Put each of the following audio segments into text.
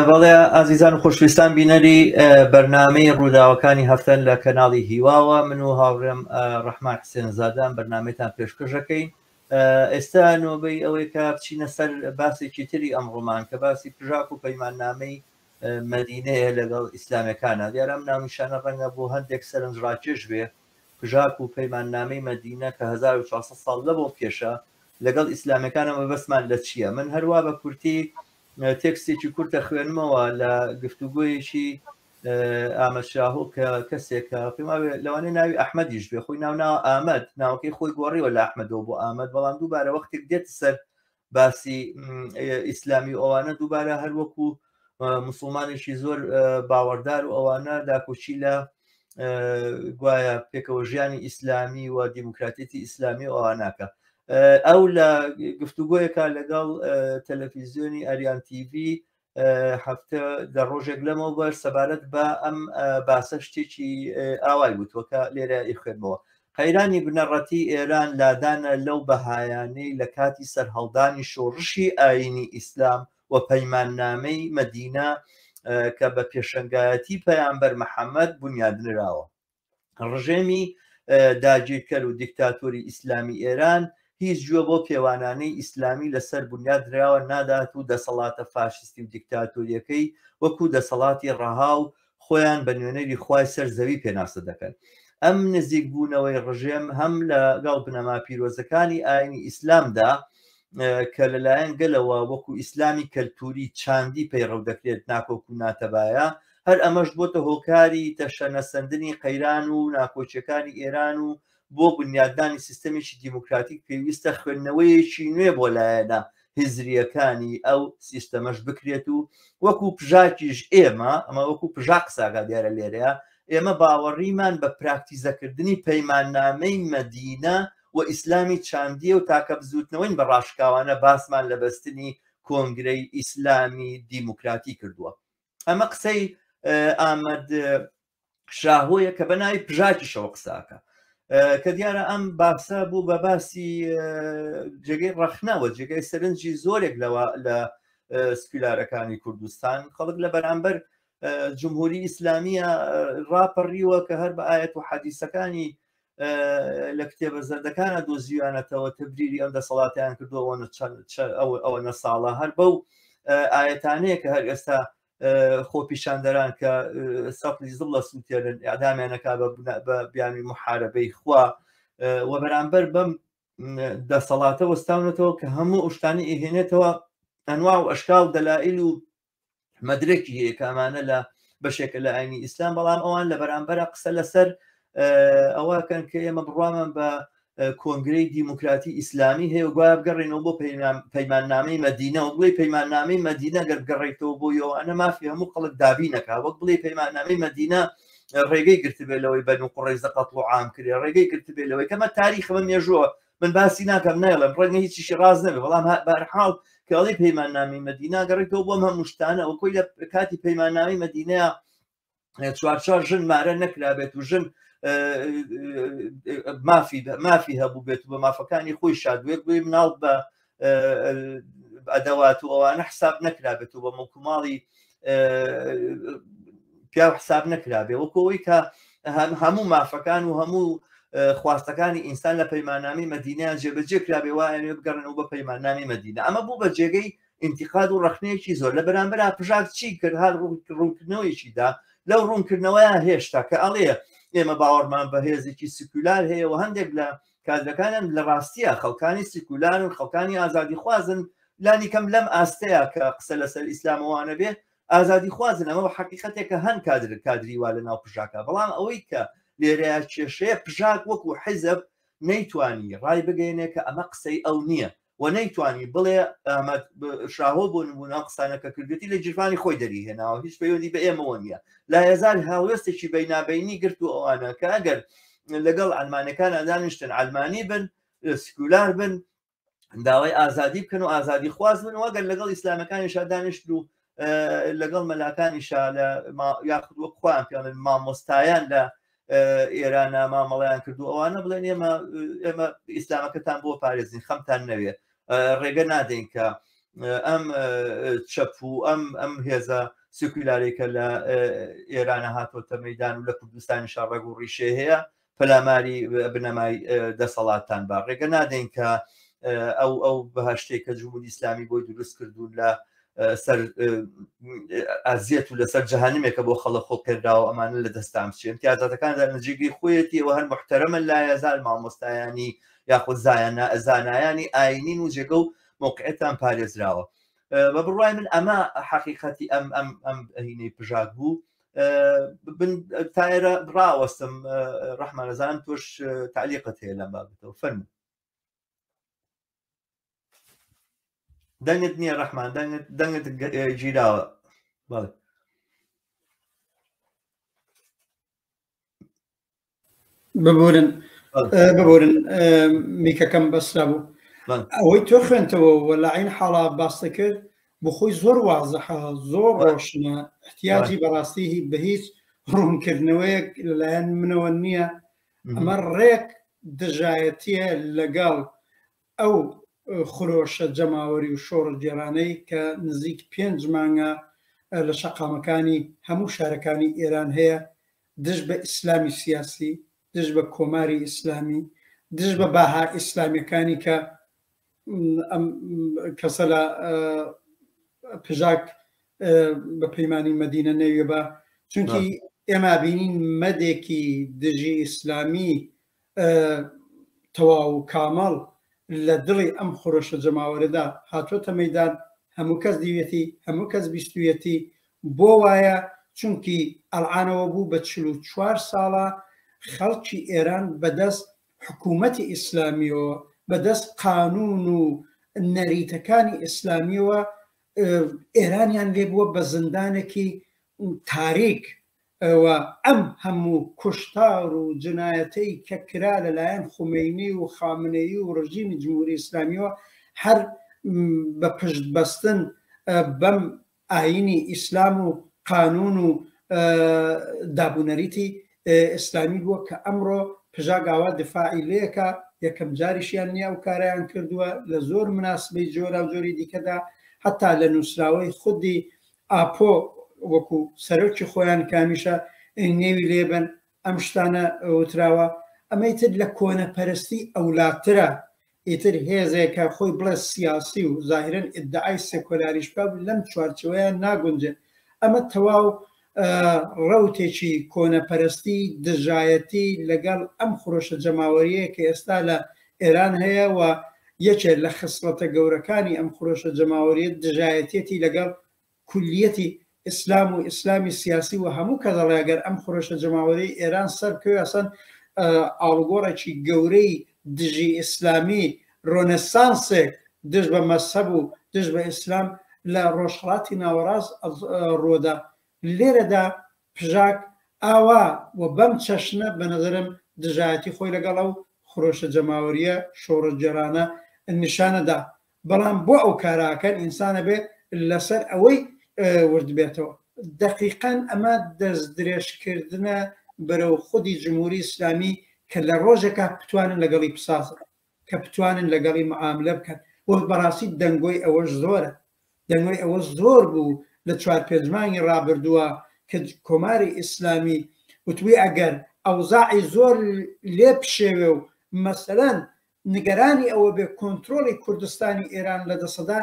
بەڵێ ئازیزان و خۆشویستان بینەری بەرنامەی ڕووداوەکانی هەفتەن لە کەناڵی هیواوە، من و هاوڕێم ڕەحمان حسێنزادان بەرنامەتان پێشکەشەکەین. ئێستا نۆبەی ئەوەی کە بچینە سەر باسێکی تری ئەمڕۆمان کە باسی پژاک و پەیماننامەی مەدینەیە لەگەڵ ئیسلامیەکانە. دیارە ئەم ناونیشانە ڕەنگە بۆ هەندێک سەرنجڕاکێش بێ. پژاک و پەیماننامەی مەدینە کە 1400 ساڵ لەبەوە پێشە لەگەڵ ئیسلامیەکانەوە بەسمان لە چییە؟ من هەروە بە کورتی تێکستێکی کورتە خوێنمەوە لە گفتوگۆیەکی ئامەدشاهۆ کە کەسێکە لەوانەیە ناوی ئەحمەدیش بێ، خۆی ناوناوە ئامەد، ناوەکەی خۆی گۆڕیوە لە ئەحمەدەوە بۆ ئامەد، بەڵام دووبارە وەختێک دێتە سەر باسی ئیسلامی ئەوانە دووبارە هەروەکو موسڵمانێکی زۆر باوەڕدار و ئەوانە داکۆچی لە گوایە پێکەوە ژیانی ئیسلامی و دیموکراتێتی ئیسلامی ئەواناکە. ئەو لە گفتوگۆیەکە لەگەڵ تەلەڤیزیۆنی ئەریان تیڤ هەفتە دە ڕۆژێک لەمەوە بەر سەبارەت بە ئەم باسە شتێکی ئاوای بووتوەکە لێرە ئیخێنمەوە. قەیرانی بنەڕەتی ئێران لادانە لەو بەهایانەی لە کاتی سەرهەڵدانی شۆڕشی ئاینی ئیسلام و پەیماننامەی مەدینە کە بە پێشەنگایەتی پەیامبەر محەممەد بنیادنراوە. ڕژێمی داگیرکەر و دیکتاتۆری ئیسلامی ئێران هیچ گوێ بۆ پێوانانەی ئیسلامی لەسەر بنیادراوە نادات و دەسەڵاتە فاشستی و دیکتاتۆریەکەی وەکو دەسەڵاتی ڕەهاو خۆیان بە نوێنەری خوای سەرزەوی پێناسە دەکەن. ئەم نزیک بوونەوەی ڕژێم هەم لەگەڵ بنەما پیرۆزەکانی ئاینی ئیسلامدا کە لەلایەن گەلەوە وەکو ئیسلامی کەلتوری چاندی پەیڕەو دەکرێت ناکۆکو ناتەبایە، هەر ئەمەش بۆتە هۆکاری تەشەنەسەندنی قەیران و ناکۆچەکانی ئێران و بۆ بنیاددانی سیستەمێکی دیموکراتیک پێویستە خوێندنەوەیەکی نوێ بۆ لایەنە هزریەکانی ئەو سیستەمەش بکرێت و وەکو پژاکیش ئێمە ئەمە وەکو پژاک ساگا دیارە لێرەیە ئێمە باوەڕیمان بە پراکتیزەکردنی پەیماننامەی مەدینە و ئیسلامی چاندیە و تاکە بزوتنەوەین بە ڕاشکاوانە باسمان لە بەستنی کۆنگرەی ئیسلامی دیموکراتی کردووە. ئەمە قسەی ئامەد شاهۆیە کە بە ناوی پژاکیشەوە قساکە کە دیارە ئەم باسە بوو بە باسی جێگەی ڕەخنەوە، جێگەی سەرنجی زۆرێک لەوە لە سکولارەکانی کوردستان خەڵک لە بەرامبەر جمهوری ئیسلامیە ڕاپەڕیوە کە هەر بە ئاەت و حەدیسەکانی لە کتێبە زەردەکانە دۆزیوانەتەوە تبریری ئەم دەسەڵاتیان کردووە ئەوە ساڵە هەر بەو ئاەتانەیە کە هەر ئێستا خۆپیشاندەران کە سەقلی زڵ لە سووتێنن ئەعدامیانەکە بە بیانی محارەبەی خوا و بەرامبەر بەم دەسەڵاتە وەستاونێتەوە کە هەموو ئوشتانی ئیهێنێتەوە ئەنوا و ئەشکال دەلائیل و مەدرێکی هەیە کە ئەمانە لە بەشێکە لە ئاینی ئیسلام، بەڵام ئەوان لە بەرامبەر قسە لەسەر ئەوەکەن کە ئێمە بڕوامان بە کۆنگرەی دیموکراتی ئیسلامی هەیە و گوایە بگەڕێنەوە بۆ پەیماننامەی مەدینە و بڵێ پەیماننامەی مەدینە گەر بگەڕێیتەوە بۆ ئەوانە مافی هەموو خەڵک دابی نەکا، وەک بڵێ پەیماننامەی مەدینە ڕێگەی گرتبێت لەوەی بەنو قوڕەیزە قەتڵ و عام کرێ، ڕێگەی گرتبێت لەوەی کەمە تاریخ بە مێژووە من باسی ناکەم نایڵم ڕەنگە هیچیشی ڕاز نەبێت، بەڵام بەرحاڵ کەڵی پەیماننامەی مەدینە گەڕێتەوە بۆم هەموو شتانە و کۆی لە کاتی پەیماننامەی مەدینەیە چوارچوار ژن مارە نەکرابێت و ژن مافی هەبوو بێت و بە مافەکانی خۆی شادوێت بێ مناڵ بە ئەدەوات و ئەوانە حساب نەکرابێت و بە مڵکوماڵی پیا حساب نەکرابێ وەکەوەی کە هەموو مافەکان و هەموو خواستەکانی ئینسان لە پەیماننامەی مەدینەیان جێبەجێ کرابێ وایە بگەڕنەوە بە پەیماننامەی مەدینە. ئەمە بوو بە جێگەی ئینتیقاد و ڕەخنەیەکی زۆر لە بەرامبەر پژاک چی کرد هەر ڕوونکردنەوەیشیدا لەو ڕوونکردنەوەیە هێشتا کە ئەڵێ ئێمە باوەڕمان بە هێزێکی سکولار هەیە و هەندێک لە کادرەکانیان لە ڕاستیە خەڵکانی سکولارن خەڵکانی ئازادی خوازن لانی کەم لەم ئاستەیە کە قسە لەسەر ئیسلامەوانە بێ ئازادی خوازن ئەمە بە حقیقەتێکە هەند کادریوا لە ناو پژاکە بەڵام ئەوەی کە لێرەیە کێشەیە پژاک وەکو حیزب نەیتوانی ڕای بگەینێ کە ئەمە قسەی ئەو نییە و نەیتوانی بڵێ شاهۆ بۆ نمونە قسانەکە کردوێتی لە جیرفانی خۆی دەریهێناوە هیچ پەیوەندی بە ئێمەوە نییە لا هێزار هاوێستێکی بەینابینی گرت و ئەوانە کە ئەگەر لەگەڵ ئەلمانەکان دانیشتن ئەلمانی بن سکولار بن داوای ئازادی بکەن و ئازادی خواز بن وەگەر لەگەڵ ئیسلامەکانیشا دانیشت و لەگەڵ مەلاکانیشا لە یاخود وەک خۆیان پێڵێن مامۆستایان لە ئێرانە مامەڵیان کردو ئەوانە بڵێن ئێمە ئیسلامەکەتان بۆ پارێزین خەمتان نەوێ ڕێگە نادەین کە ئەم چەپ و ئەم هێزە سکولارێکە لە ئێرانە هاتۆتە مەیدان و لە کوردستانی شەڕەگ و ڕیشێ هەیە پەلاماری بنەمای دەسەڵاتتان با ڕێگە نادەین کە ئەو بەهشتێک کە جمهوری ئیسلامی بۆی دروست کردوون لە سەر ئازیەت و لەسەر جەهانمێکە بۆ خەڵە خۆڵکردراوە ئەمانە لە دەستام بچێن امتیازاتەکاندا نزیگەی خۆیەتی ئەوە هەر محتەرەمە لا یازال مامۆستایانی یاخود زانایانی ئاینین و جێگە و موقعێتان پارێزراوە بە بڕوای من ئەمە حقیقەتی ئەم هینەی پژاک بوو تایرە ڕاوەستم ڕەحمانەزان تۆش تعلیقت هەیە لەم بابەتەوە فەرموو دەنگت نییە ڕەحمان دەنگت گیراوە بەڵێ ببورن میکەکەم بەسرا بوو ئەوەی تۆ خوێنتەوە و لە عین حاڵا باستە کرد بۆ خۆی زۆر وازەحە زۆر ڕۆشنە احتیاجی بەڕاستی بە هیچ ڕوونکردنەوەیەک لەلایەن منەوە نییە ئەمە ڕێک دژایەتیە لەگەڵ ئەو خرۆشە جەماوەری و شۆڕ جێرانەی کە نزیک 5 مانگە لە شەقامەکانی هەموو شارەکانی ئێران هەیە دژ بە ئیسلامی سیاسی دژ بە کۆماری ئیسلامی دژ بە باها ئیسلامیەکانی کە کەسە لە پژاک بە پەیمانی مەدینە نەوێ بە چونکی ئێمە بینین مەدێکی دژی ئیسلامی تەواو و کامەڵ لە دڵی ئەم خۆرۆشە جەماوەرەدا هاتوۆتە مەیدان هەموو کەس دیوێتی هەموو کەس بیستویەتی بۆ وایە چونکی ئەڵعانەوە بوو بە 44 ساڵە خەڵکی ئێران بەدەست حکوومەتی ئیسلامیەوە بەدەست قانون و نەریتەکانی ئیسلامیەوە ئێرانیان لێ بووە بە زندانێکی تاریک و ئەم هەموو کوشتار و جنایەتەی کە کرا لەلایەن خومینی و خامنەیی و ڕژیمی جمهوری ئیسلامیەوە هەر بە پشت بەستن بەم ئاینی ئیسلام و قانون و دابوونەریتی ئیسلامی بووە کە ئەمڕۆ پژاگاوا دفاعی لەیەکە یەکەم جاریشیان نییە و کارایان کردووە لە زۆر مناسبەی جۆرا و جۆری دیکەدا حتا لە نووسراوەی خودی ئاپۆ وەکو سەرۆکی خۆیان کامیشە نێوی لێبن ئەم شتانە وتراوە ئەمەیتر لە کۆنەپەرستی ئەولاترە ئیتر هێزێکە خۆی بڵێ سیاسی و ظاهرەن ئیدعای سێکۆلاریش باب لەم چوارچەوەیان ناگونجێت ئەمە تەواو ڕەوتێکی کۆنەپەرستی دژایەتی لەگەڵ ئەم خۆشە جەماوەریە کە ئێستا لە ئێران هەیە و یەکێک لە خسڵەتە گەورەکانی ئەم خۆشە جەماوەریە دژایەتێتی لەگەڵ کولیەتی ئیسلام و ئیسلامی سیاسی و هەموو کە دەڵێگەر ئەم خۆشە جەماوەری ئێران سەرکەوێ ئەسەن ئاڵگۆڕێکی گەورەی دژی ئیسلامی ڕۆنەسانسێک دژ بە مەسەب و دژ بە ئیسلام لە ڕۆژهەڵاتی ناوەڕاست ڕۆدا لێرەدا پژاک ئاوا و بەم چەشنە بە نەزەرم دژایەتی خۆی لەگەڵ ئەو خۆشە جەماوەریە شۆڕە جێرانە نیشانەدا بەڵام بۆ ئەو کاراکەن ئینسانە بێ لەسەر ئەوەی ورد بێتەوە دقیقاً ئەمە دەست درێژکردنە بەرەو خودی جمهوری ئیسلامی کە لە ڕۆژێکە بتوانن لەگەڵی بسازن کە بتوانن لەگەڵی معاملە بکەن و بەڕاستی دەنگۆی ئەوەش زۆرە دەنگۆی ئەوە زۆر بوو لە 4-5 مانگی ڕابردووە کە کۆماری ئیسلامی وتوی ئەگەر ئەوزاعی زۆر لێ پشێوێ و مەسەلەن نیگەرانی ئەوە بێ کۆنتترۆلی کوردستانی ئێران لە دەسەدا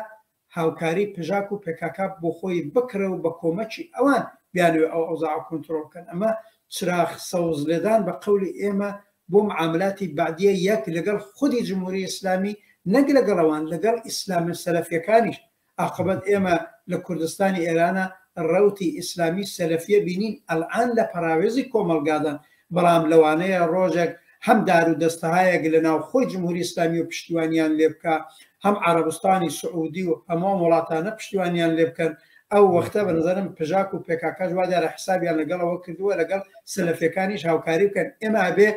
هاوکاری پژاک و پێکاکا بۆ خۆی بکرە و بە کۆمەکی ئەوان بیانوێ ئەو ئەوزاع کۆنتترۆلکەن ئەمە چراغ سەوز لێدان بە قەولی ئێمە بۆ معاملاتی بعدیە یەک لەگەڵ خودی جمهوری ئیسلامی نەک لەگەڵەوان لەگەڵ ئیسلامی سەلەفیەکانیش عاقبەت ئێمە لە کوردستانی ئێرانە ڕەوتی ئیسلامی سەلەفیە بینین ئەلعان لە پەراوێزی کۆمەلگادان بەڵام لەوانەیە ڕۆژێک هەم دار و دەستەهایەک لە ناو خۆی جمهوری ئیسلامی و پشتیوانیان لێ بکە هەم عەرەبستانی سعودی و هەموو وڵاتانە پشتیوانیان لێ بکەن ئەو وەختە بە نظرم پژاک و پێکاکەش وا دیارە حسابیان لەگەڵەوە کردووە لەگەڵ سەلەفیەکانیش هاوکاری بکەن ئێمە بێ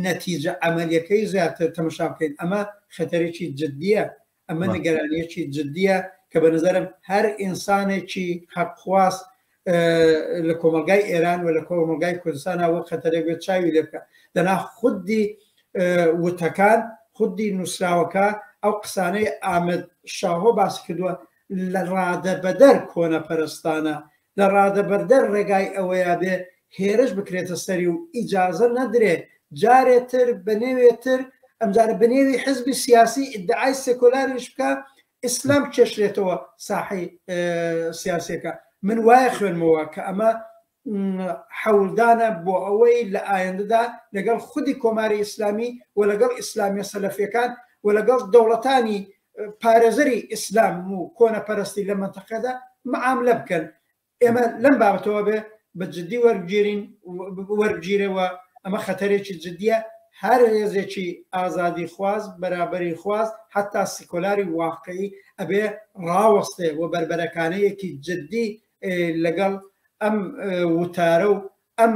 نەتیجە عملیەکەی زیاتر تەماشا بکەین ئەمە خەتەرێکی جددیە ئەمە نیگەرانیەکی جددیە کە بە نظرم هەر ئینسانێکی حەقخواست لە کۆمەلگای ئێران و لە کۆمەلگای کوردستانەوە خەتەرێک بێت چاوی لێ بکە دەنا خودی وتەکان خودی نووسراوەکە ئەو قسانەی ئامەد شاهۆ باس کردووە لە ڕادەبەدەر کۆنەپەرستانە لە ڕادەبەردەر ڕێگای ئەوەیە بێ هێرش بکرێتە سەری و ئیجازە نەدرێ جارێتر بەنێوێتر ئەمجارە بنێوی حزبی سیاسی ئیدعای سێکۆلاریش بکە ئیسلام کێشرێتەوە ساحی سیاسیەکە من وایە خوێنمەوە کە ئەمە حەولدانە بۆ ئەوەی لە ئایندەدا لەگەڵ خودی کۆماری ئیسلامی و لەگەڵ ئیسلامیە سەلەفیەکان و لەگەڵ دەوڵەتانی پارێزەری ئیسلام و کۆنەپەرستی لە منتەقەدا معاملە بکەن ئێمە لەم بابەتەوە بێ بە جددی وەرگگیرەوە ئەمە خەتەرێکی جددیە هەر هێزێکی ئازادی خواست بەرابەری خواست حتا سیکۆلاری واقعی ئەبێ ڕاوەستێ و بربەرەکانەیەکی جددی لەگەڵ ئەم وتارە و ئەم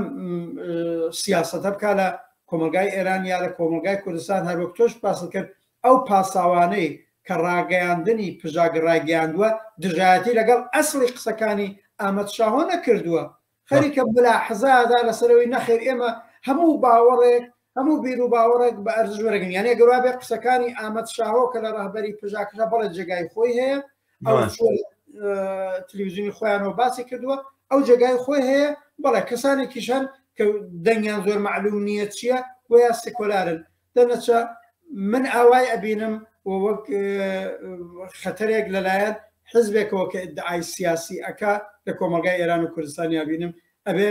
سیاسەتە بکە لە کۆمەلگای ئێران یا لە کۆمەلگای کوردستان هەروەک تۆش باست کرد ئەو پاساوانەی کە ڕاگەیاندنی پژاگ ڕاگەیاندووە دژایەتی لەگەڵ ئەسڵی قسەکانی ئامەد شاهۆ نەکردووە خەریکە بلا حەزادا لەسەرەوەی نەخێر ئێمە هەموو باوەڕێک هەموو بیر و باوەڕێک بە ئەرزش وەرەگرن یانێ گەوا بێ قسەکانی ئامەد شاهۆ کە لە ڕاهبەری پژاکەکە بەڵێ جێگای خۆی هەیە ئەو تەلەڤیزیۆنی خۆیانەوە باسی کردووە ئەو جێگای خۆی هەیە بەڵێ کەسانێکیشان کە دەنگیان زۆر معلوم نییە چییە ویا سێکۆلارن دەنەچە من ئاوای ئەبینم وەک خەتەرێک لەلایەن حزبێکەوە کە ئیدعای سیاسی ئەکا لە کۆمەلگای ئێران و کوردستانی ئەبینم ئەبێ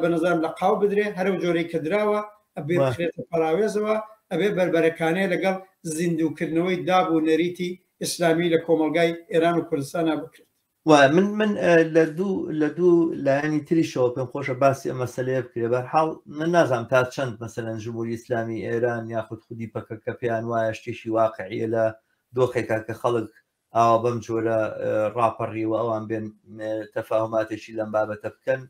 بە نظرم لە قاو بدرێ هەرو جۆرەی کە دراوە ئەبێ بخرێتە پەراوێزەوە ئەبێ بربەرەکانەیە لەگەڵ زیندووکردنەوەی داب و نەریتی ئیسلامی لە کۆمەلگای ئێران و کوردستانە بکرێت من لە دوو لایەنی تریشەوە پێم خۆشە باسی ئەمە مەسەلەیە بکرێ بەرحاڵ من نازانم تا چەند مەسەلەن جمهوری ئیسلامی ئێران یاخود خودی پەکەکە پێیان وایە شتێکی واقعیە لە دۆخێکا کە خەڵک ئاوا بەم جۆرە ڕاپەڕیوە ئەوان بێن تەفاهماتێکی لەم بابەتە بکەن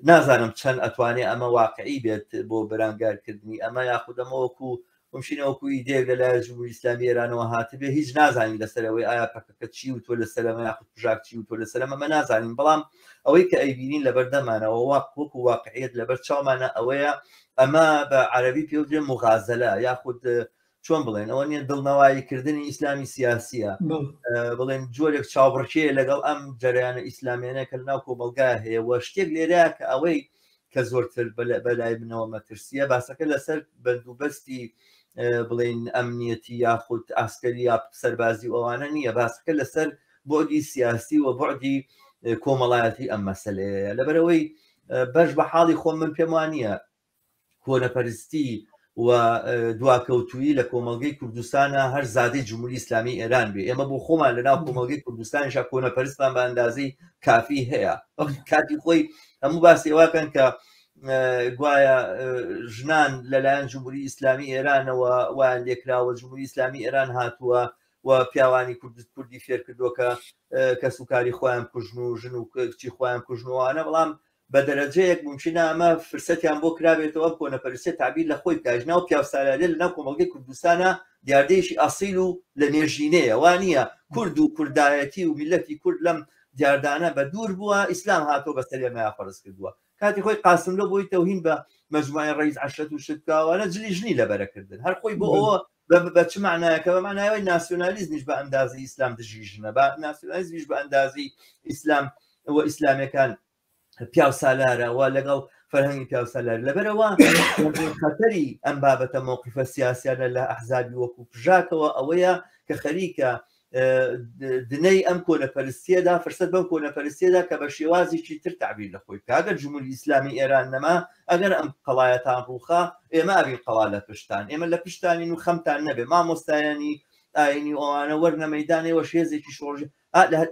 نازانم چەند ئەتوانێ ئەمە واقعی بێت بۆ بەرامگارکردنی ئەمە یاخود ئەمەوەکو ممشینەوەکو ئیدێک لە لای جمهوری ئیسلامی ئێرانەوە هاتبێ هیچ نازانین لەسەرەوەی ئایا پەکەکە چی و تۆ لەسەرەمە یاخود پژاک چی و تۆ لەسەرەمە ئەمە نازانین بەڵام ئەوەی کە ئەیبینین لەبەردەمانەوە وەکو واقعیت لەبەر چاومانە ئەوەیە ئەمە بە عەرەبی پێ وترێ مغازەلە یاخود چۆن بڵێن ئەوە نیە دڵنەواییکردنی ئیسلامی سیاسیە بڵێن جۆرێک چاوبڕکێ لەگەڵ ئەم جەریانە ئیسلامیانە کە لەناو کۆمەلگا هەیە وە شتێک لێرەیە کە ئەوەی کە زۆرتر بەلای بنەوە مەترسیە باسەکە لەسەر بەندوبەستی بڵێن ئەمنیەتی یاخود ئاسکەری یا سەربازی ئەوانە نییە باسەکە لەسەر بۆدی سیاسی و بۆعدی کۆمەڵایەتی ئەم مەسەلەیە لەبەرەوەی بەش بە حاڵی خۆم من پێم وانە کۆنەپەرستی و دواکەوتویی لە کۆمەلگەی کوردستانە هەر زادەی جمهوری ئیسلامی ئێران بێ ئێمە بۆ خۆمان لەناو کۆمەلگەی کوردستانیشا کۆنەپەرستمان بە ئەندازەی کافی هەیە کاتی خۆی هەموو باسی ئەوەکەن کە گوایە ژنان لەلایەن جمهوری ئیسلامی ئێرانەوە وایان لێکراوە جمهوری ئیسلامی ئێران هاتووە و پیاوانی کوردی فێر کردووە کە سوکاری خۆیان کوژن و ژن و کچی خۆیان کوژنەوەوانە بەڵام بە دەرەجەیەک ممکنە ئەمە فرسەتیان بۆ کرابێتەوە کۆنەپەرستی تعبیر لە خۆی کاژنا و پیاوسالارێ لەناو کۆمەلگەی کوردستانە دیاردەیەشی ئەسیل و لە نێژینەیە وانە کورد و کوردایەتی و میلەتی کورد لەم دیاردانە بە دوور بووە ئیسلام هاتۆ بەسەر ئێمە فەرز کردووە کاتی خۆی قاسم لە بۆی تەوهین بە مەجموعەی ڕئیس عەشرەت و شتکاوانە جلی ژنی لەبەرەکردن هەر خۆی بۆ ئەوە بە چ معنایەکە بە معناوی ناسیۆنالیزمیش بە ئەندازی ئیسلام دژیژنە بە ناسیۆنالیزمیش بە ئەندازی ئیسلام و ئیسلامیەکان پیاوسالارەوە لەگەڵ فەرهەنگی پیاوسالار لەبەرەوە خەتەری ئەم بابەتە مووقیفە سیاسیانە لە ئەحزابی وەکو پژاکەوە ئەوەیە کە خەریکە دنەی ئەم کۆنەپەرستیەدا فرسەت بەم کۆنەپەرستیەدا کە بە شێوازێکی تر تعبیر لە خۆی کاگەر جمهوری ئیسلامی ئێران نەما ئەگەر ئەم قەڵایەتان ڕووخا ئێمە ئەبین قەڵا لە پشتان ئێمە لە پشتانین و خەمتان نەبێ مامۆستایانی ئاینی ئەوانە وەرنە مەیدانەوە شێزێکی شۆڕژ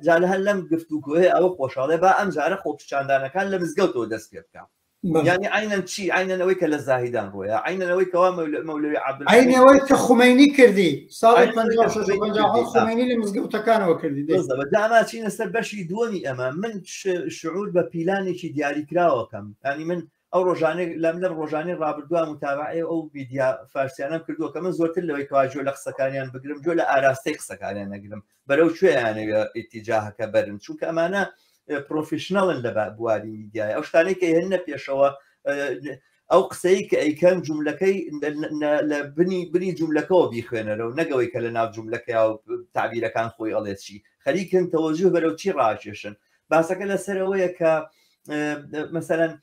جا هەر لەم گفتوگۆیە ئەوە خۆشحاڵێ با ئەم جارە خۆپیشاندانەکان لە مزگەوتەوە دەست پێ بکەم يعني عينا شيء عينا نويك للزاهدان رويا عينا نويك مولوي عبد الحميد عينا نويك خميني كردي صار 56 خميني لمزقوت كانوا كردي بالضبط دعما شي نسر بشي دومي اما من الشعور ببيلاني شي دياري كراوه كم يعني من او روجاني لم روجاني رابردوها متابعه او فيديو فارسيانم كردوه كمان زورت اللي ويكواجو لقسكانيان بقرم جو لاراستي قسكانيان نقرم برو شو يعني اتجاهك برن شو كمانه پرۆفشنڵن لە بواری میدیای ئەو شتانەی کە هێنە پێشەوە ئەو قسەی کە ئەیکەن جوملەکەی لە بنی جوملەکەەوە بیخوێنەرەوە نەگەوەی کە لە ناو جوملەکەی و تعبیرەکان خۆی ئەڵێچی خەریکن تەوەجوه بەرەو چی ڕاکێشن باسەکە لەسەرەوەیە کە مەسەرەن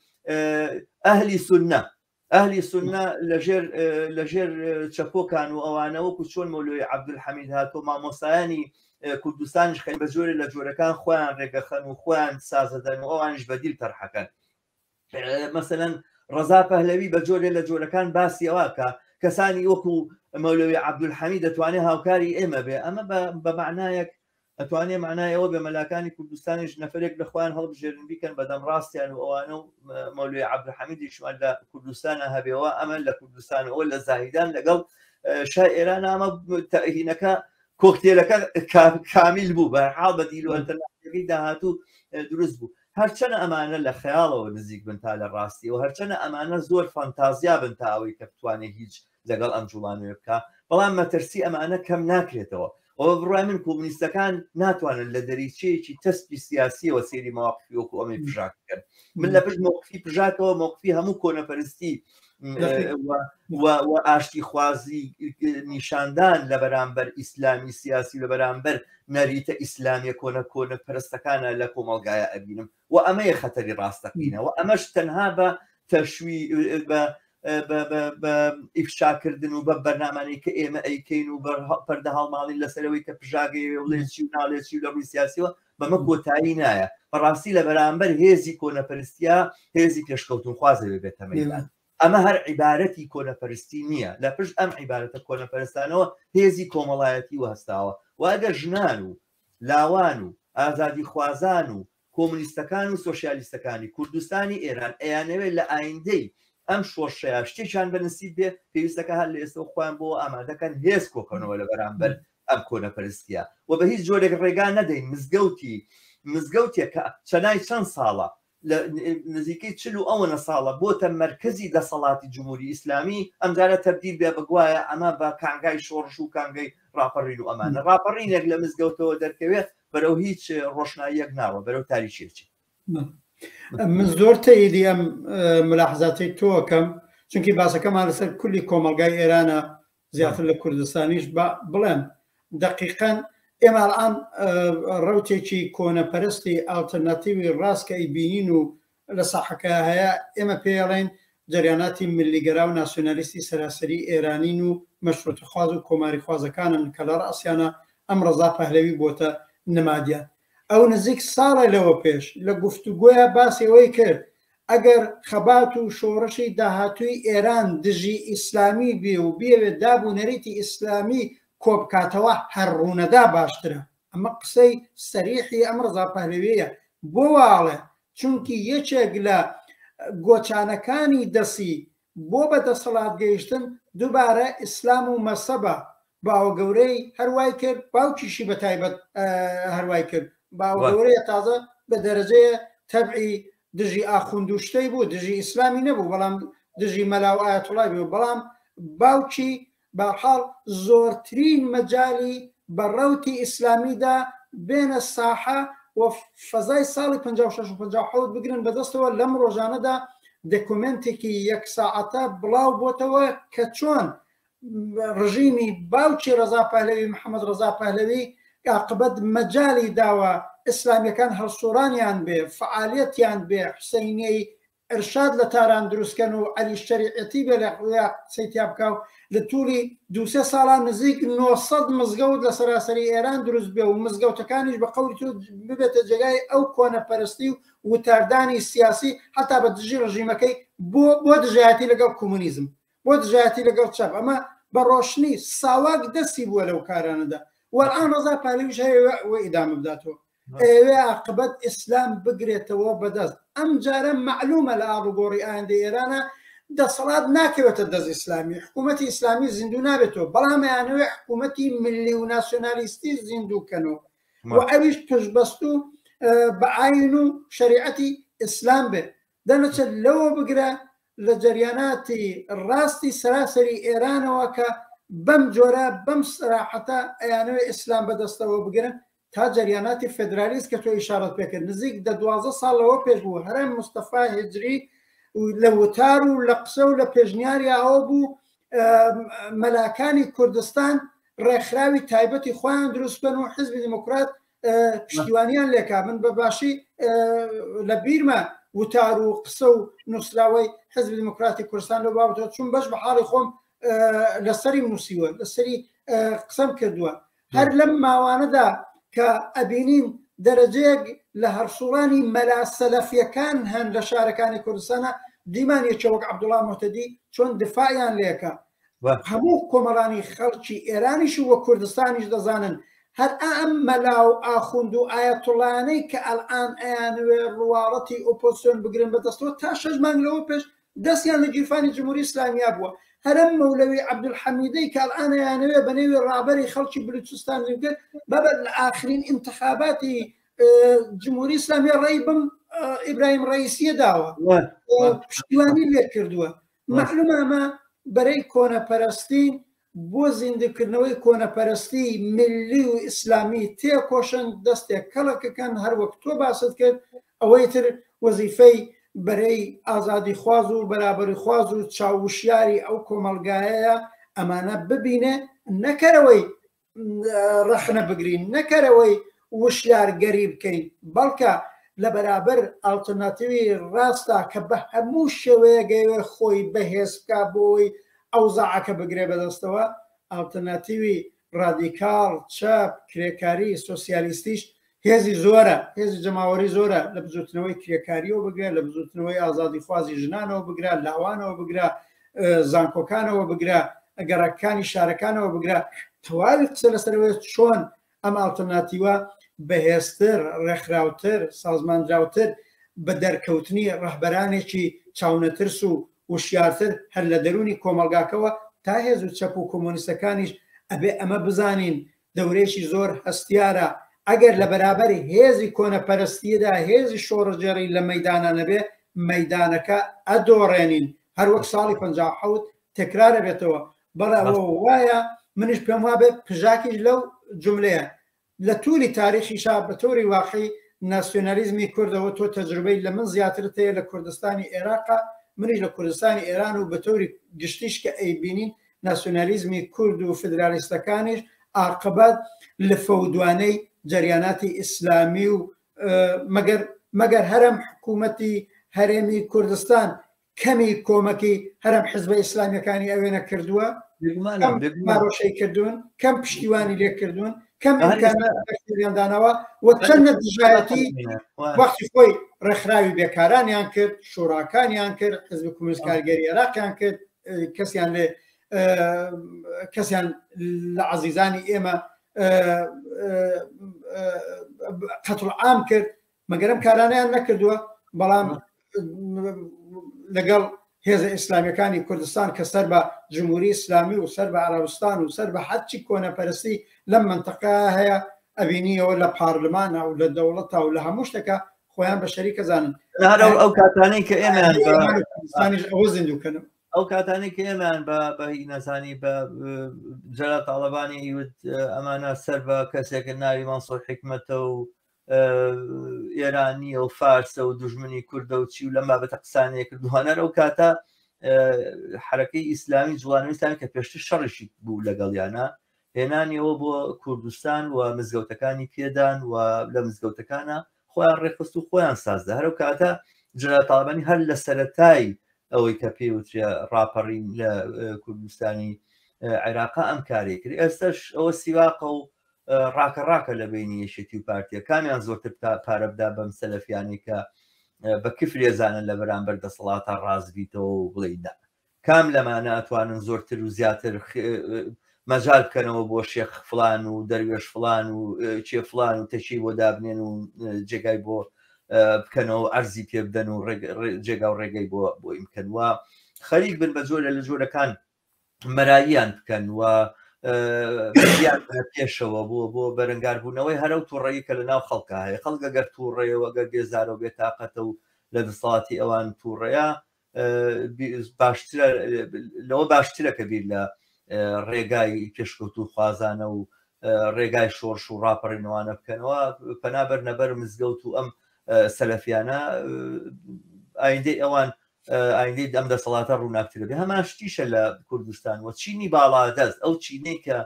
ئەهلی سونە لەژێر چەپۆکان و ئەوانە وەکو چۆن مەولوی عەبدولحەمید هاتۆ مامۆسایانی کوردستانش خەین بە جۆرە لە جۆرەکان خۆیان ڕێگەخەن و خۆیان سازەدەن و ئەوانش بەدیل تەرحەکەن مەسەلەن ڕەزا پەهلەوی بە جۆرێ لە جۆرەکان باسی ئەوە کە کەسانی وەکو مەولوی عەبدولحەمید دەتوانێت هاوکاری ئێمە بێ ئەمە بە معنایەک ئەتوانێت معنایەوە بە مەلاکانی کوردستانیش نەفرێک لە خۆیان هەڵبژێرن بیکەن بەدەم ڕاستیان و ئەوانە و مەولوی عەبدولحەمیدیشمان لە کوردستانە هەبێەوە ئەمە لە کوردستانەوە لە زاهیدان لەگەڵ شای ئێران ئەمە تەهینەکە کۆکتێلەکە کامیل بوو بە حاڵ بە دیل و ئەلتەرناتیڤەکەی داهاتوو دروست بوو هەرچەنە ئەمانە لە خەیاڵەوە نزیک بن تا لە ڕاستی و هەرچەنە ئەمانە زۆر فانتازیا بن تا ئەوەی کە بتوانێت هیچ لەگەڵ ئەم جوڵانوێ بکە بەڵام مەترسی ئەمانە کەم ناکرێتەوە ئەوە بڕای من کۆمونیستەکان ناتوانن لە دەریچەیەکی تەسپی سیاسیەوە سێری ماوەقفی وەکو ئەمەی پژاک بکەن من لە پشت مۆقفی پژاکەوە مۆقفی هەموو کۆنەپەرستی و ئاشتی خوازی نیشاندان لە بەرامبەر ئیسلامی سیاسی لە بەرامبەر نەریتە ئیسلامیە کۆنە پەرستەکانە لە کۆمەڵگایە ئەبینم و ئەمەیە خەتەری ڕاستەقینە و ئەمەش تەنها بە تەشوی بە ئیفشاکردن و بە بەرنامانەی کە ئێمە ئەیکەین و پەردە هەڵماڵی لەسەرەوەی کە پژاگەی وڵێکی و ناڵێکی و لە ڕووی سیاسیەوە بەمە کۆتایی نایە بەڕاستی لە بەرامبەر هێزی کۆنەپەرستیە هێزی پێشکەوتون خوازەوێ بێتە مەیدان ئەمە هەر عیبارەتی کۆنەپەرستی نییە لە پشت ئەم عیبارەتە کۆنەپەرستانەوە هێزی کۆمەڵایەتی وهستاوە واگە ژنان و لاوان و ئازادی خوازان و کۆمونیستەکان و سۆشیالیستەکانی کوردستانی ئێران ئەیانەوێت لە ئایندەی ئەم شۆڕشەیە شتێکیان بەنسیب بێ پێویستەکە هەر لە ئێستا خۆیان بۆ ئامادەکەن هێز کۆکەنەوە لە بەرامبەر ئەم کۆنەپەرستیە و بە هیچ جۆرێک ڕێگا نەدەین مزگەوتێکە چەنای چەند ساڵە لە نزیکەی 40 ساڵە بۆتە مەرکەزی دەسەڵاتی جمهوری ئیسلامی ئەمجارە تەبدیل بێ بگوایە ئەمە بە کانگای شۆڕش و کانگەی ڕاپەڕین و ئەمانە ڕاپەڕینێک لە مزگەوتەوە دەرکەوێت بەرەو هیچ ڕۆشناییەک ناوە بەرەو تاریشێکی من زۆر تەیدی ئەم ملاحزاتی تۆکەم چونکی باسەکەمان لەسەر کولی کۆمەلگای ئێرانە زیاتر لە کوردستانیش بڵێم دقیقەن ئێمە ئەڵان ڕوتێکی کۆنەپەرستی ئالتەرناتیوی ڕاست کە ئیبینین و لە ساحەکە هەیە ئێمە پێڵێن جریاناتی ملیگەرا و ناسیۆنالیستی سەراسەری ئێرانین و مەشروتەخواز و کۆماری خوازەکانن کە لە ڕاستیانە ئەم ڕەزا پەهلەوی بۆتە نمادیان ئەو نزیک ساڵە لەوە پێش لە گفتوگۆیە باسی ئەوەی کرد ئەگەر خەبات و شۆڕشی داهاتووی ئێران دژی ئیسلامی بێ و بێوێت دابوونەریتی ئیسلامی کۆبکاتەوە هەرڕوونەدا باشترە ئەمە قسەی سەریحی ئەم ڕەزا پەهلەوییە بۆ واڵێ چونکی یەکێک لە گۆچانەکانی دەسی بۆ بەدەسەڵات گەیشتن دووبارە ئیسلام و مەسەبە باوە گەورەی هەروای کرد باوکیشی بە تایبەت هەروای کرد باوە گەورەیە تازە بە دەرەجەیە تەبعی دژی ئاخوند و شتەی بوو دژی ئیسلامی نەبوو بەڵام دژی مەلاو ئایەتوڵای بوو بەڵام باوکی بەحاڵ زۆرترین مەجای بەڕەوتی ئیسلامیدا بێنە ساحە و فەزای ساڵی 56 بگرن بەدەستەوە لەم ڕۆژانەدا دەکومنتێکی یەک ساعەتە بڵاو بۆتەوە کە چۆن ڕژیمی باوکی ڕەزا پەهلەوی محەممەد ڕەزا پەهلەوی عاقبەت مەجای داوە ئیسلامیەکان هەڵسوڕانیان بێ فعالیەتیان بێ حوسەینەی ئەرشاد لە تاران دروستکەن و عەلی شەریعەتی بێ لە قسەی تیا بکاو لە تووری 2-3 ساڵان نزیک 900 مزگەوت لە سەراسەری ئێران دروست بێ و مزگەوتەکانیش بە قەولی تو ببێتە جێگای ئەو کۆنەپەرستی و وتاردانی سیاسی حتا بە دژی ڕژیمەکەی بۆ دژایەتی لەگەڵ کۆمونیزم بۆ دژایەتی لەگەڵ چەپ ئەمە بە ڕۆشنی ساواک دەستی بووە لەو کارانەدا وەڵان ڕەزا پالیویش هەیە و ئیدامە بداتەوە ئێوێ عاقبەت ئیسلام بگرێتەوە بەدەست ئەم جارە معلومە لە ئاڵوگۆڕی ئایندەی ئێرانە دەسەڵات ناکەوێتە دەست ئیسلامی حکوومەتی ئیسلامی زیندوو نابێتەوە بەڵام یانەوێ حکوومەتی ملی و ناسیۆنالیستی زیندووکەنەوە و ئەویش پشتبەست و بە ئاین و شەریعەتی ئیسلام بێ دەنەچێت لەوە بگرە لە جەریاناتی ڕاستی سەراسەری ئێرانەوە کە بەم جۆرە بەم سراحەتە ئەیانەوێ ئیسلام بەدەستەوە بگرن تا جەریاناتی فێدرالیست کە تۆ ئیشارەت پێکرد نزیک 12 ساڵەوە پێش بوو هەرێم مستەفا هجری لە وتار و لە قسە و لە پێشنیاری ئەوە بوو مەلاکانی کوردستان ڕێکخراوی تایبەتی خۆیان دروست بن و حزبی دموکرات پشتیوانیان لێکا من بە باشی لە بیرمە وتار و قسە و نووسراوەی حزبی دموکراتی کوردستان لە بابەتەوە چون بەش بە حاڵی خۆم لەسەری نووسیوە لەسەری قسەم کردووە هەر لەم ماوانەدا کە ئەبینین دەرەجەیەک لە هەرسوڵانی مەلا سەلەفیەکان هەن لە شارەکانی کوردستانە دیمانیەکە وەک عەبدوڵڵا موحتەدی چۆن دفاعیان لێکە هەموو کۆمەڵانی خەڵکی ئێرانیش و کوردستانیش دەزانن هەر ئەم مەلا و ئاخوند و ئایەتوڵانەی کە ئەلئان ئەیانوێ ڕواڵەتی ئۆپۆزیسیۆن بگرن بەدەستەوە تا 6 مانگ لەوە پێش دەستیان لە گیرفانی جمهوری ئیسلامیا بووە هەرم مەولەوی عەبدولحەمیدەی کە ئەلئان ئەیانوێ بە نێوی ڕابەری خەڵکی بلوچستان کرد بەبەر لە ئاخرین انتخاباتی جمهوری ئیسلامی ڕێی بم ئیبراهیم ڕەئیسیە داوە پشتیوانی لێ کردووە معلومە ئەمە بەرەی کۆنەپەرستی بۆ زیندوکردنەوەی کۆنەپەرستی ملی و ئیسلامی تێکۆشن دەستێک کەڵکەکەن هەر وەک تۆ باست کرد ئەوەی تر وەزیفەی بەرەی ئازادی خواز و بەرابەری خواز و چاوشیاری ئەو کۆمەلگایەیە ئەمانە ببینێ نەکەرەوەی ڕەخنە بگرین نەکەرەوەی وشلارگەری بکەین بەڵکە لە بەرابەر ئالتەرناتیوی ڕاستە کە بە هەموو شێوەیەگەوێ خۆی بەهێز بکە بۆی ئەو زاعەکە بگرێ بەدەستەوە ئالتەرناتیوی ڕادیکاڵ چەپ کرێکاری سۆسیالیستیش هێزی زۆرە هێزی جەماوەری زۆرە لە بزوتنەوەی کرێکاریەوە بگرێت لە بزوتنەوەی ئازادی خوازی ژنانەوە بگرە لاوانەوە بگرە زانکۆکانەوە بگرە گەڕەکانی شارەکانەوە بگرە تەواوی قسە لەسەرەوەی چۆن ئەم ئالتەرناتیوە بەهێزتر ڕێکخراوتر سازماندراوتر بە دەرکەوتنی ڕەهبەرانێکی چاونەترس و وشیارتر هەر لە دەرونی کۆمەلگاکەوە تا هێز و چەپ و کۆمۆنیستەکانیش ئەبێ ئەمە بزانین دەورێکی زۆر هەستیارە ئەگەر لە بەرابەری هێزی کۆنەپەرستیدا هێزی شۆڕەجێڕی لە مەیدانە نەبێ مەیدانەکە ئەدۆڕێنین هەر وەک ساڵی 57 تکرارە بێتەوە بەڵێ ئەوە وایە منیش پێم وابێ پژاکیش لەو جملەیە لە تووری تاریخیشا بە تۆری واقعی ناسیۆنالیزمی کوردەوە تۆ تەجروبەی لە من زیاترت هەیە لە کوردستانی عێراقا منیش لە کوردستانی ئێران و بە تۆری گشتیش کە ئەیبینین ناسیۆنالیزمی کورد و فدرالیستەکانیش عاقبەت لە فەودوانەی جەریاناتی ئیسلامی و مەگەر هەرم حکوومەتی هەرێمی کوردستان کەمی کۆمەکی هەرم حزبە ئیسلامیەکانی ئەوێنە کردووە ماڕۆشەی کردوون کەم پشتیوانی لێ کردوون کەم ئیمکانیاندانەوە و چەندە دژایەتی وەختی خۆی ڕێکخراوی بێکارانیان کرد شوراکانیان کرد حزب کۆمونیست کارگەری عێراقیان کرد کەسیان لە عەزیزانی ئێمە قەتڵ عام کرد مەگەرم کارانیان نەکردووە بەڵام لەگەڵ هێزە ئیسلامیەکانی کوردستان کە سەر بە جمهوری ئیسلامی و سەر بە عەرەبستان و سەر بە هەرچی کۆنەپەرستی لەم منتەقە هەیە ئەبینیەوە لە پارلمانە و لە دەوڵەتە و لە هەموو شتێکە خۆیان بە شەریکە زانن ئەو کاتانەی کە ئێمەیان ئەوە زیندووکەن ئەو کاتانی کە ئێمان بە نەزانی بە جەلا تاڵەبانی ئیوت ئەمانە سەر بە کەسێکە ناوی مەنسوور حکمەتە و ئێرانیە و فارسە و دوژمنی کوردە و چی و لەم بابەتە قسانەیە کردوانەر ئەو کاتە حرەکەی ئیسلامی جوڵانی ئیسلامی کە پێشتر شەڕشی بوو لەگەڵیانە هێنانیەوە بۆ کوردستان و مزگەوتەکانی پێدان و لە مزگەوتەکانە خۆیان ڕێخست و خۆیان سازدا هەرو کاتە جنرال تاڵیبانی هەر لە سەرەتای ئەوەی کە پێوترێ ڕاپەڕین لە کوردستانی عێراقا ئەم کارێک کرد. ئێستش ئەوە سیواقە و ڕاکە لە بینی یەشێتی و پارتیە کامیان زۆرتر پارە بدا بەم سەلەفیانی کە بە کفرێزانن لە بەرامبەر دەسەڵاتە ڕازبیتەوە و بڵێدا کام لەمانە ئەتوانن زۆرتر و زیاتر مەجال بکەنەوە بۆ شێخ فلان و دەروێش فلان و چێ فلان و تەشی بۆ دابنێن و جێگای بۆ بکەنەوە ئەرزی پێ بدەن و جێگا و ڕێگەی بۆ ئیمکەنوە خەریک بن بە جۆرە لە جۆرەکان مەراییان بکەن و پێشەوە بۆ بەرەنگاربوونەوەی هەرە و تووڕێی کە لە ناو خەڵکە هەیە خەڵک ئەگەر تووڕێەوە ئەگەر بێزارە و بێتاقەتە و لە دەسەڵاتی ئەوان تووڕەیە لەوە باشترە کە بیر لە ڕێگای پێشکەوت و خوازانە و ڕێگای شۆڕش و ڕاپەڕینەوانە بکەنەوە پەنابەر نەبەر مزگەوت و ئەم سەلەفیانە ئایندەی ئەوان ئایندەی ئەم دەسەڵاتە ڕووناکترە بێ هەمان شتیشە لە کوردستان و چینی باڵادەست ئەو چینەی کە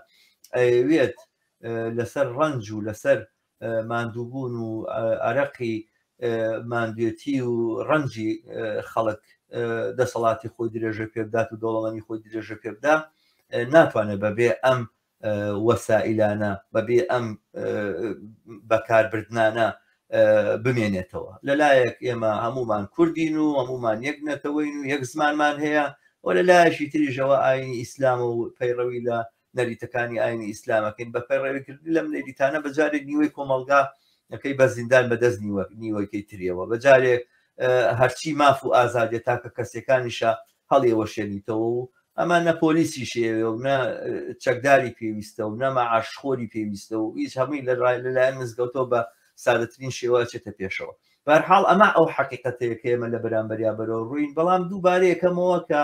ئەوێت لەسەر ڕەنج و لەسەر ماندووبوون و ئەرەقی ماندوێتی و ڕەنجی خەڵک دەسەڵاتی خۆی درێژە پێ بدات و دەوڵەمەندی خۆی درێژە پێ بدا ناتوانێت بەبێ ئەم وەسائلانە بەبێ ئەم بەکاربردنانە بمێنێتەوە لەلایەک ئێمە هەمومان کوردین و هەمومان یەک نەتەوەین و یەک زمانمان هەیە و لەلایەشی تریژەوە ئاینی ئیسلام و پەیڕەوی لە نەریتەکانی ئاینی ئیسلامەکەین بە پەیڕەویکردنی لەم نەریتانە بەجارێک نیوەی کۆمەڵگا ئەەکەی بە زیندان بەدەست نیوەکەی تریەوە بەجارێک هەرچی ماف و ئازادێت تاکە کەسەکانیشە هەڵێوە شێنیتەوە و ئەمان نە پۆلیسی شێوێ و نە چەکداری پێویستە و نەما عاشخۆری پێویستە و هیچ هەمووی لەلایەن مزگەوتەوە بە سادەترین شێوە چێتە پێشەوە بەرحاڵ ئەمە ئەو حەقیقەتەیە کە ئێمە لە بەرامبەریا بەرەوە ڕووین بەڵام دووبارەیەکەمەوە کە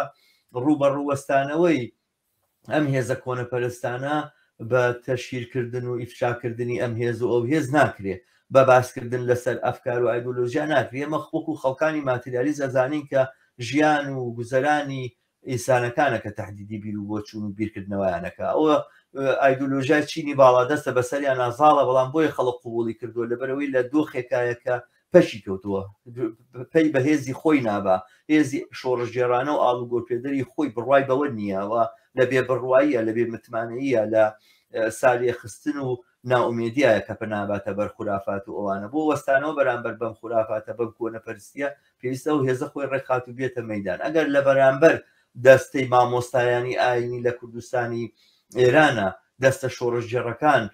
ڕوبەڕووەستانەوەی ئەم هێزە کۆنەپەرستانە بە تەشهیرکردن و ئیفشاکردنی ئەم هێز و ئەو هێز ناکرێت بە باسکردن لەسەر ئەفکار و ئایدۆلۆژیا ناکرێت ئێمە خۆک و خەڵکانی ماتریالیز ئەزانین کە ژیان و گوزەرانی ئینسانەکانە کە تهدیدی بیر و بۆچوون و بیرکردنەوەیانەکە ئەوە ئایدۆلۆژیای چینی باڵادەستە بەسەریان نازاڵە بەڵام بۆی خەڵق قبوڵی کردووە لەبەرەوەی لە دۆخێکایەکە پەشی کەوتووە پێی بە هێزی خۆی نابا هێزی شۆڕژێرانە و ئاڵوگۆڕپێدەری خۆی بڕوای بەوە نییەوە لە بێ بڕواییە لە بێ متمانەیە لە ساڵێ خستن و ناومێدیایە کە پەناباتە بەر خورافات و ئەوانە بۆ وەستانەوە بەرامبەر بەم خورافاتە بەم کۆنەپەرستیە پێویستە و هێزە خۆی ڕێکخات و بێتە مەیدان ئەگەر لە بەرامبەر دەستەی مامۆستایانی ئاینی لە کوردستانی ئێرانە دەستە شۆڕژێڕەکان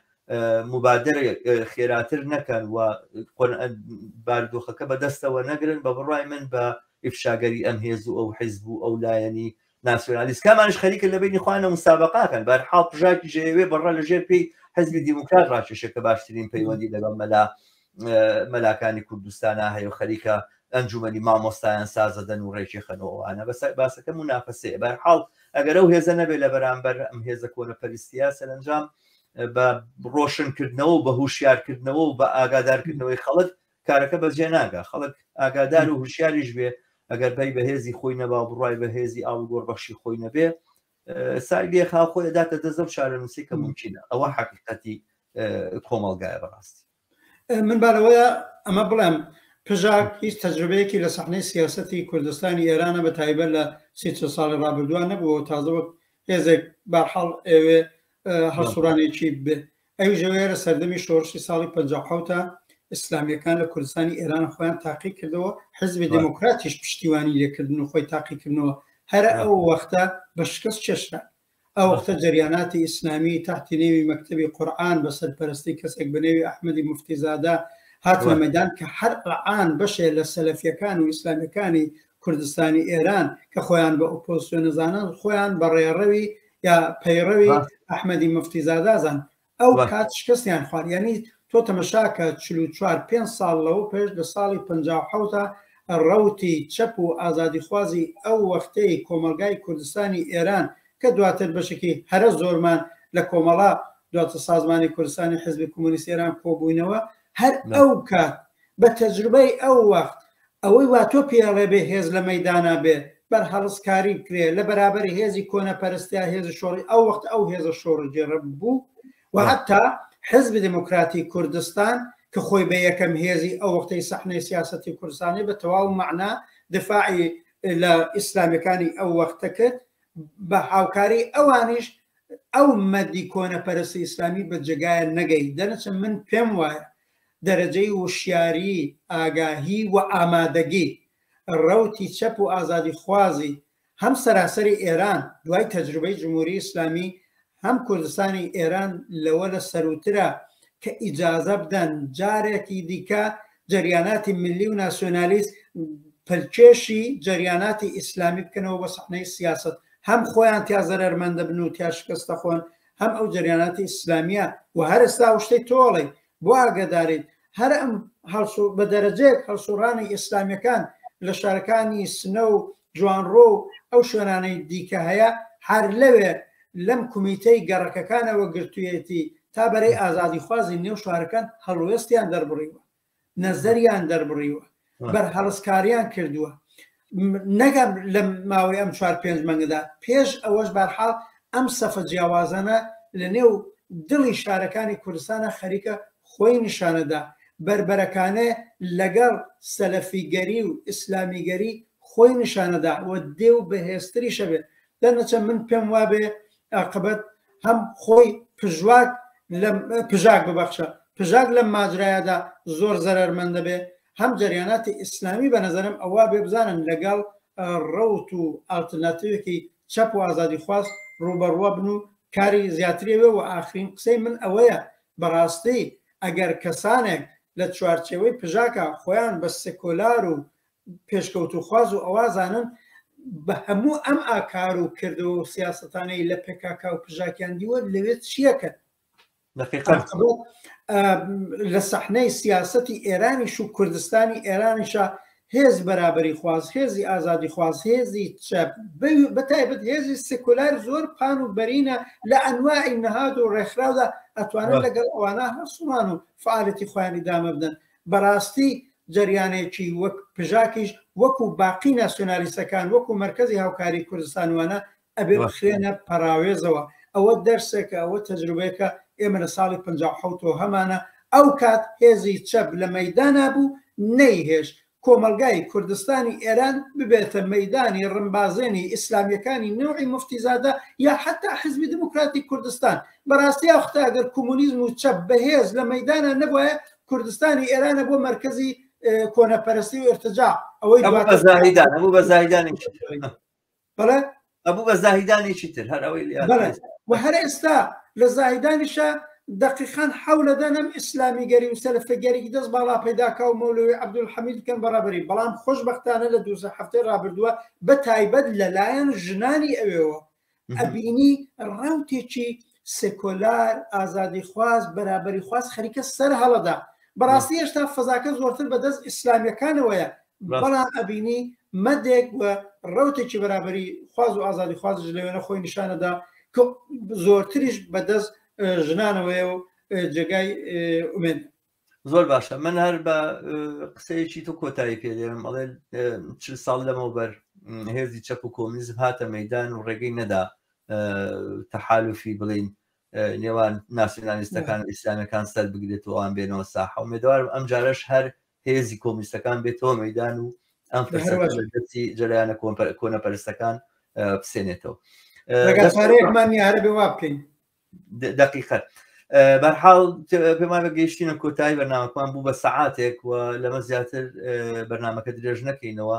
مبادرە خێراتر نەکەن و باردۆخەکە بەدەستەوە نەگرن بە بڕای من بە ئیفشاگەری ئەم هێز و ئەو حیزب و ئەو لایەنی ناسیۆنالیست کامانش خەریکە لە بینی خوانە مسابقاکەن بەرحاڵ پژاکی ژێوێ بەڕە لەژێر پێی حزبی دیموکرات ڕاکێشە کە باشترین پەیوەندی لەگەڵ مەلاکانی کوردستانە هەیە و خەریکە ئەنجومەنی مامۆستایان سازەدەن و ڕێکی خەنەوەوانە باسەکە منافەسەیە بەرحاڵ ئەگەر ئەو هێزە نەبێت لە بەرامبەر ئەم هێزە کۆنەپەرستیە سەرنجام بە ڕۆشنکردنەوە و بە هوشیارکردنەوە و بە ئاگادارکردنەوەی خەڵک کارەکە بەجێ ناگا خەڵک ئاگادار و هوشیاریش بێ ئەگەر بەی بە هێزی خۆی نەبا بڕای بە هێزی ئاڵگۆڕبەخشی خۆی نەبێ سایلێ خاخۆی داتە دەزە و شارەنووسی کە ممکنە ئەوە حقیقەتی کۆمەڵگایە بەڕاستی من بارەوەیە ئەمە بڵێم پژاک هیچ تەجربەیەکی لە سەحنەی سیاسەتی کوردستانی ئێرانە بە تایبەت لە 30 ساڵی ڕابردووە نەبووە تازەوە هێزێک بارحاڵ ئێوێ هەسوورانێکی بێ ئەو ژەوێرە سەردەمی شۆڕشی ساڵی 57 ئیسلامیەکان لە کوردستانی ئێران خۆیان تاقی کردەوە حزبی دموکراتیش پشتیوانی لێکردن و خۆی تاقیکردنەوە هەرە ئەو وەختە بە شکست چێشرا ئەو وەختە جریاناتی ئیسلامی تحتی نێوی مەکتەبی قورئان بە سەرپەرستی کەسێک بە نێوی ئەحمەدی موفتیزادە هاتووە مەدان کە هەر قورئان بەشێ لە سەلەفیەکان و ئیسلامیەکانی کوردستانی ئێران کە خۆیان بە ئۆپۆزیسیۆن نەزانن خۆیان بە ڕێڕەوی یا پەیڕەوی ئەحمەدی موفتیزادازان ئەو کات شکستیان خوارد یعنی تۆ تەمەشاکە 44-5 ساڵ لەوە پێش لە ساڵی 57 ڕەوتی چەپ و ئازادیخوازی ئەو وەختەی کۆمەلگای کوردستانی ئێران کە دواتر بەشێکی هەرە زۆرمان لە کۆمەڵا دواتە سازمانی کوردستانی حزبی کۆمۆنیست ئێران کۆبووینەوە هەر ئەو کات بە تەجروبەی ئەو وەخت ئەوەی وا تۆ پێڵێ بێ هێز لە مەیدانا بێ بەرهەڵسکاری کرێ لە بەرابەری هێزی کۆنەپەرستیا هێزی شۆڕی ئەو وەخت ئەو هێزە شۆڕژێڕە بوو و حتا حزب دموکراتی کوردستان کە خۆی بە یەکەم هێزی ئەو وەختەی سەحنەی سیاسەتی کوردستانی بە تەواو معنا دفاعی لە ئیسلامیەکانی ئەو وەختە کرد بە هاوکاری ئەوانیش ئەو مەدی کۆنەپەرستی ئیسلامی بە جێگایە نەگەی دەنەچە من پێم وایە دەرەجەی وشیاری ئاگاهی و ئامادەگی ڕەوتی چەپ و ئازادی خوازی هەم سەراسەری ئێران دوای تەجروبەی جمهوری ئیسلامی هەم کوردستانی ئێران لەوە لە سەروترە کە ئیجازە بدەن جارێکی دیکە جریاناتی ملی و ناسیۆنالیست پلکێشی جریاناتی ئیسلامی بکەنەوە بە سەحنەی سیاست هەم خۆیان تیا زەرمەندە بن و تیا شکستە خۆن هەم ئەو جریاناتی ئیسلامیە و هەر ئێستا شتەی تۆڵی بۆ ئاگدارێت هەر ئەم بە دەرەجێک هەڵسوڕانی ئیسلامیەکان لە شارەکانی سنە و جوانڕۆ و ئەو شوێنانەی دیکە هەیە هەر لەوێ لەم کومیتەی گەڕەکەکانەوە گرتوویەتی تا بەرەی ئازادی خوازی نێو شارەکان هەڵوێستیان دەربڕیوە نەزەریان دەربڕیوە بەر هەڵسکاریان کردووە نەگەم لە ماوەی ئەم 4-5 مانگەدا پێش ئەوەش بەرحاڵ ئەم سەفە جیاوازانە لە نێو دڵی شارەکانی کوردستانە خەریکە خۆی نیشانەدا بربەرەکانێ لەگەڵ سەلەفیگەری و ئیسلامیگەری خۆی نیشانەدا و دێ و بەهێزتری شەبێت دەنەچە من پێم وابێ عاقبەت هەم خۆی پژاک ببەخشە پژاک لەم ماجرایەدا زۆر زەرمەندە بێ هەم جریاناتی ئیسلامی بە نەزەرم ئەوە بێ بزانن لەگەڵ ڕەوت و ئالتەرناتیڤێکی چەپ و ئازادی خواست ڕوبەڕوە بن و کاری زیاترێوێ و ئاخرین قسەی من ئەوەیە بەڕاستی ئەگەر کەسانێک لە چوارچێوەی پژاکە خۆیان بە سێکۆلار و پێشکەوت و خواز و ئەوازانن بە هەموو ئەم ئاکار و کردەوە و سیاستانەی لە پێکاکا و پژاکیان دیوە لەوێت چیەکە لە سەحنەی سیاسەتی ئێرانیش و کوردستانی ئێرانیشە هێز بەرابەری خواز هێزی ئازادی خواز هێزی چەپ بەتایبەت هێزی سێکولار زۆر پان و بەرینە لە ئەنواعی نەهاد و ڕێکخراودا ئەتوانن لەگەڵ ئەوانە هەسومان و فعالەتی خۆیانی دامە بدەن بەڕاستی جریانێکی وەک پژاکیش وەکو باقی ناسیۆنالیستەکان وەکو مرکزی هاوکاری کوردستانوانە ئەبێ بخرێنە پەراوێزەوە ئەوە دەرسێکە ئەوە تەجروبەیەکە ئێمە لە ساڵی 57 هەمانە ئەو کات هێزی چەپ لە مەیدانا بوو نەیهێش کۆمەلگای کوردستانی ئێران ببێتە مەیدانی ڕمبازێنی ئیسلامیەکانی نوعی مفتیزادە یا حتا حزبی دموکراتی کوردستان بەڕاستی ئەوختە ئەگەر کۆمونیزم و چەپ بەهێز لە مەیدانە نەبووە کوردستانی ئێرانە بۆ مرکزی کۆنەپەرستی و ارتجاع ئەوەی بە زاهیدانی بەڵێ ئەبوو بە زاهیدانێکی تر هەر ئەوەی و هەر ئێستا لە زاهیدانیشە دقیقاً حولەدەنم ئیسلامیگەری و سەلفەگەرێکی دەست باڵا پەیداکە و مەولوی عەبدولحەمید بکەن بەڕابەری بەڵام خۆشبەختانە لە 2 هەفتەی ڕابردووە بە تایبەت لەلایەن ژنانی ئەوێەوە ئەبینی ڕەوتێکی سێکۆلار ئازادی خواز بەرابەری خواز خەریکە سەر هەڵەدا بەڕاستی هێشتا فەزاکە زۆرتر بەدەست ئیسلامیەکانەوەیە بەڵام ئەبینی مەدێک وە ڕەوتێکی بەرابەری خواز و ئازادی خوازش لەوێنە خۆی نیشانەدا کە زۆرتریش بەدەست ژنانەوەی و جێگای ئومێن زۆر باشە من هەر بە قسەیەکی تو کۆتایی پێدێرم ئەڵێ 40 ساڵ لەمەوبەر هێزی چەپ و کۆمونیزم هاتە مەیدان و ڕێگەی نەدا تەحالوفی بڵین نێوان ناسیۆنالیستەکان ئیسلامیەکان سەر بگرێت و ئەوان بێنەوە ساحە و مێدوارم ئەم جارەش هەر هێزی کۆمونیستەکان بێتەوە مەیدان و ئەم فەرسەتی جەریانە کۆنەپەرستەکان بسێنێتەوە ڕێگەچارەیەکمان هەرە بێ وا بکەین دقیقە بەرحاڵ پێمان بەگەیشتینە کۆتایی بەرنامەکان بوو بە سەعاتێک و لەمە زیاتر بەرنامەکە درێژ نەکەینەوە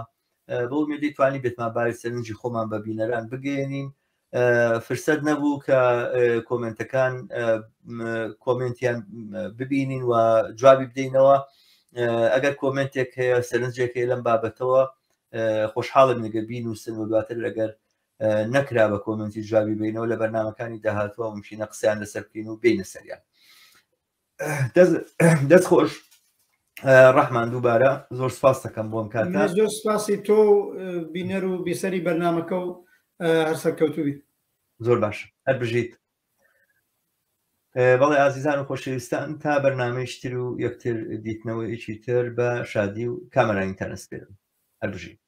بۆ میدەی توانی بێتمان باری سەرنجی خۆمان بە بینەران بگەێنین فرسەت نەبوو کە کۆمنتەکان کۆمنتیان ببینین و جوابی بدەینەوە ئەگەر کۆمنتێک هەیە سەرنجێک هەیە لەم بابەتەوە خۆشحاڵم نگە بینوسن و دواتر ئەگەر نەکرا بە کۆمنتی جوابی بینەوە لە بەرنامەکانی داهاتوە ممکنە قسەیان لەسەر بکەین و بینە سەریان دەست خۆش ڕەحمان دووبارە زۆر سپاس دەکەم بۆم کاتە زۆر سپاسی تۆ بینەر و بیسەری بەرنامەکە و هەرسەرکەوتوبی زۆر باش هەر بژیت بەڵێ ئازیزان و خۆشەویستان تا بەرنامەیشتر و یەکتر دیتنەوەیەکی تر بە شادی و کامەرانی تەنەسپێرم هەر بژیت